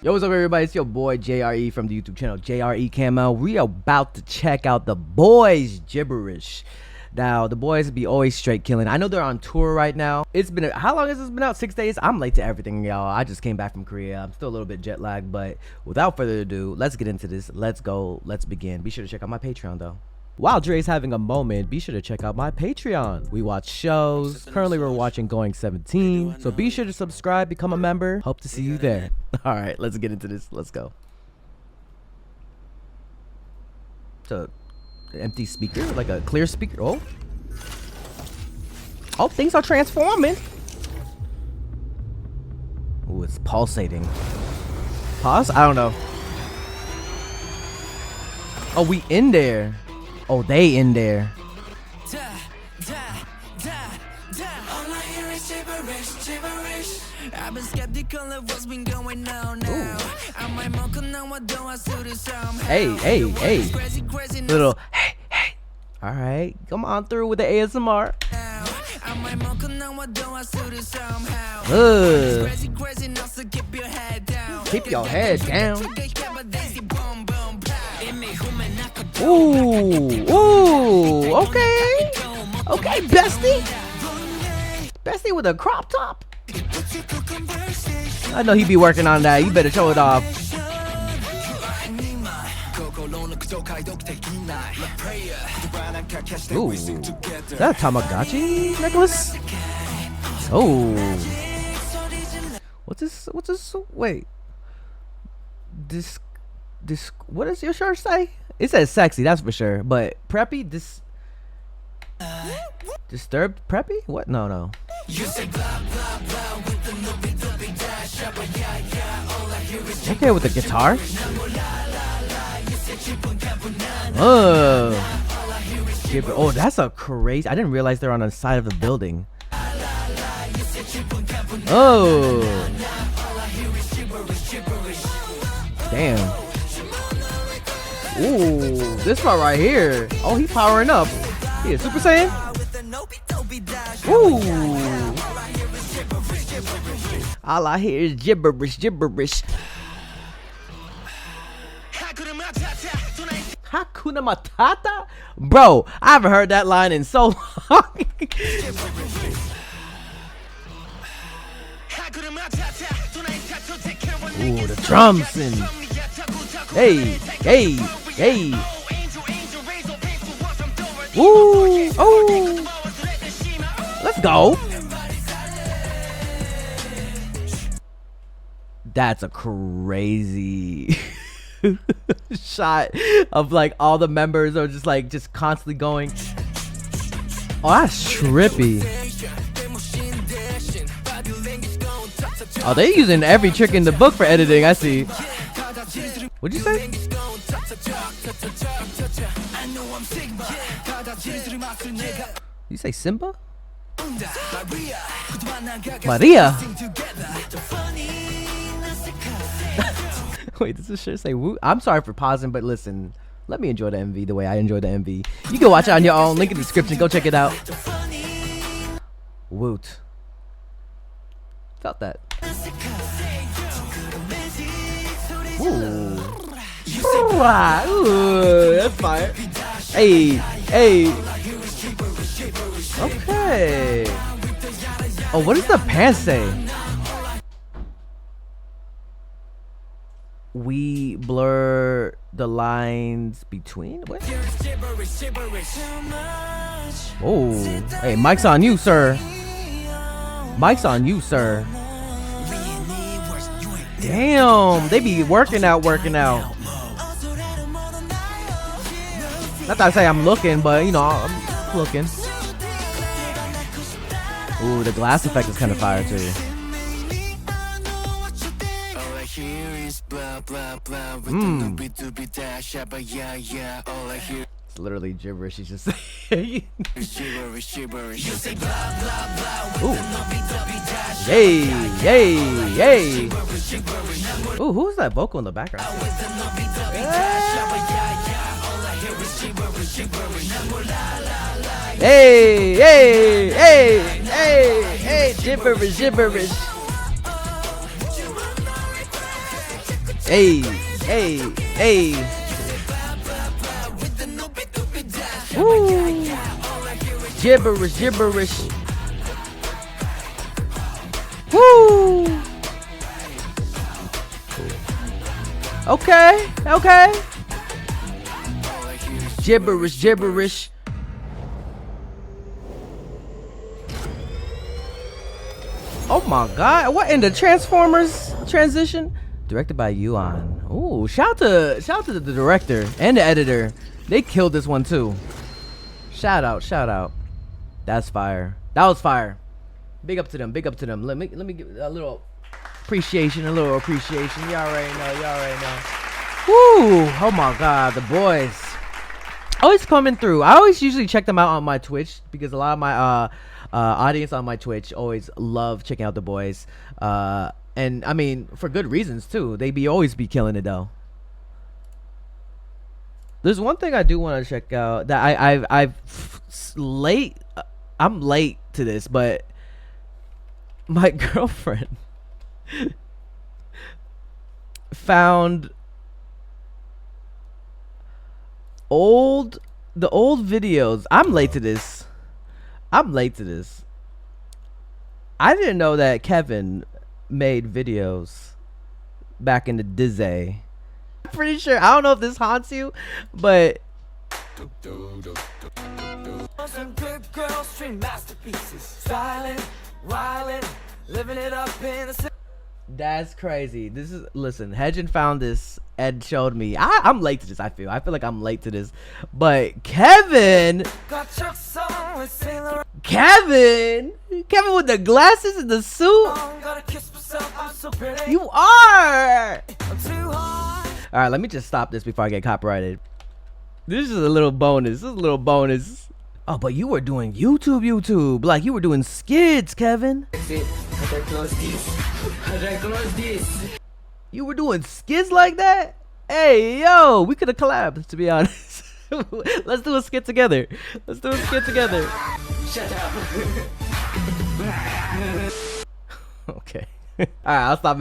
Yo, what's up everybody? It's your boy JRE from the YouTube channel Jrekml. We are about to check out the BOYZ Gibberish. Now, the boys be always straight killing. I know they're on tour right now. It's been, how long has this been out? 6 days? I'm late to everything, y'all. I just came back from Korea. I'm still a little bit jet lagged, but without further ado, let's get into this. Let's go. Let's begin. Be sure to check out my Patreon though. While Dre's having a moment, be sure to check out my Patreon. We watch shows. Currently, we're watching Going 17. So be sure to subscribe, become a member. Hope to see you there. All right, let's get into this. Let's go. So, empty speaker, like a clear speaker. Oh, things are transforming. Oh, it's pulsating. Pause? I don't know. Oh, we in there. Oh, they in there. I've been skeptical of what's been going on now. Hey. Little hey. Alright, come on through with the ASMR. Keep your head down. Ooh, okay, bestie with a crop top. I know he be working on that. You better show it off. Ooh, is that a Tamagotchi necklace? Oh, what's this? Wait, this. What does your shirt say? It says sexy, that's for sure. But preppy, disturbed preppy? What? No. Okay, with the guitar. Oh, that's a crazy. I didn't realize they're on the side of the building. Oh, damn. Ooh, this part right here. Oh, he's powering up. Yeah, Super Saiyan. Ooh. All I hear is gibberish. Hakuna Matata? Bro, I haven't heard that line in so long. Ooh, the drums and hey. Ooh, oh. Let's go. That's a crazy shot of like all the members are just constantly going. Oh, that's trippy. Oh, they're using every trick in the book for editing. I see. What'd you say? You say Simba? Maria. Wait, does this shirt say Woot? I'm sorry for pausing, but listen, let me enjoy the MV the way I enjoy the MV. You can watch it on your own. Link in the description. Go check it out. Woot. Felt that. Ooh. Ooh, that's fire. Hey. Okay. Oh, what does the pants say? We blur the lines between. What? Oh, hey, mic's on you, sir. Damn, they be working out. Not that I say I'm looking, but you know, I'm looking. Ooh, the glass effect is kind of fire too. It's literally gibberish. He's just saying. Ooh. Yay. Ooh, who's that vocal in the background? Hey, gibberish. Hey, hey, hey. Woo. Gibberish, gibberish. Woo. Okay, okay. Gibberish, gibberish. Oh my God! What in the Transformers transition? Directed by Yuan. Ooh, shout to the director and the editor. They killed this one too. Shout out, shout out. That's fire. That was fire. Big up to them. Big up to them. Let me give a little appreciation. A little appreciation. You already know. You already know. Woo! Oh my God, the boys. Always coming through. I always usually check them out on my Twitch because a lot of my audience on my Twitch always love checking out the boys. And I mean, for good reasons too. They always be killing it though. There's one thing I do want to check out that I'm late to this, but my girlfriend found the old videos. I'm late to this. I didn't know that Kevin made videos back in the Dizzy. I'm pretty sure, I don't know if this haunts you, but some good girls, stream masterpieces, styling, wildin', living it up in the city. That's crazy. This is, listen, Hedgen found this and showed me. I'm late to this. I feel like I'm late to this, but Kevin with the glasses and the suit. You are. All right, let me just stop this before I get copyrighted. This is a little bonus. Oh, but you were doing YouTube. Like, you were doing skids, Kevin. You were doing skids like that? Hey, yo, we could have collabed, to be honest. Let's do a skit together. Shut up. Okay. Alright, I'll stop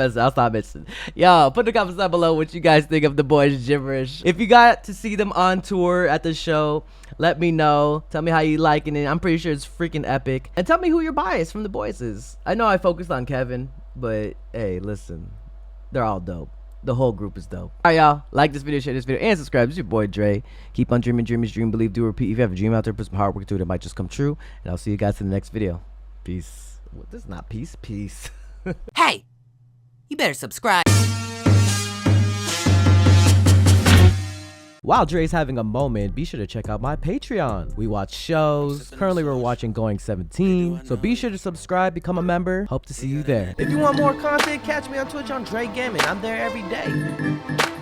messing. Yo, put the comments down below what you guys think of the boys Gibberish. If you got to see them on tour at the show, let me know. Tell me how you liking it. I'm pretty sure it's freaking epic. And tell me who your bias from the boys is. I know I focused on Kevin, but hey, listen. They're all dope. The whole group is dope. Alright, y'all. Like this video, share this video, and subscribe. It's your boy Dre. Keep on dreaming, dream, believe, do, repeat. If you have a dream out there, put some hard work into it. It might just come true. And I'll see you guys in the next video. Peace. Well, this is not peace. Peace. Hey, you better subscribe. While Dre's having a moment, be sure to check out my Patreon. We watch shows. Currently, we're watching Going 17. So be sure to subscribe, become a member. Hope to see you there. If you want more content, catch me on Twitch on Jrekml. I'm there every day.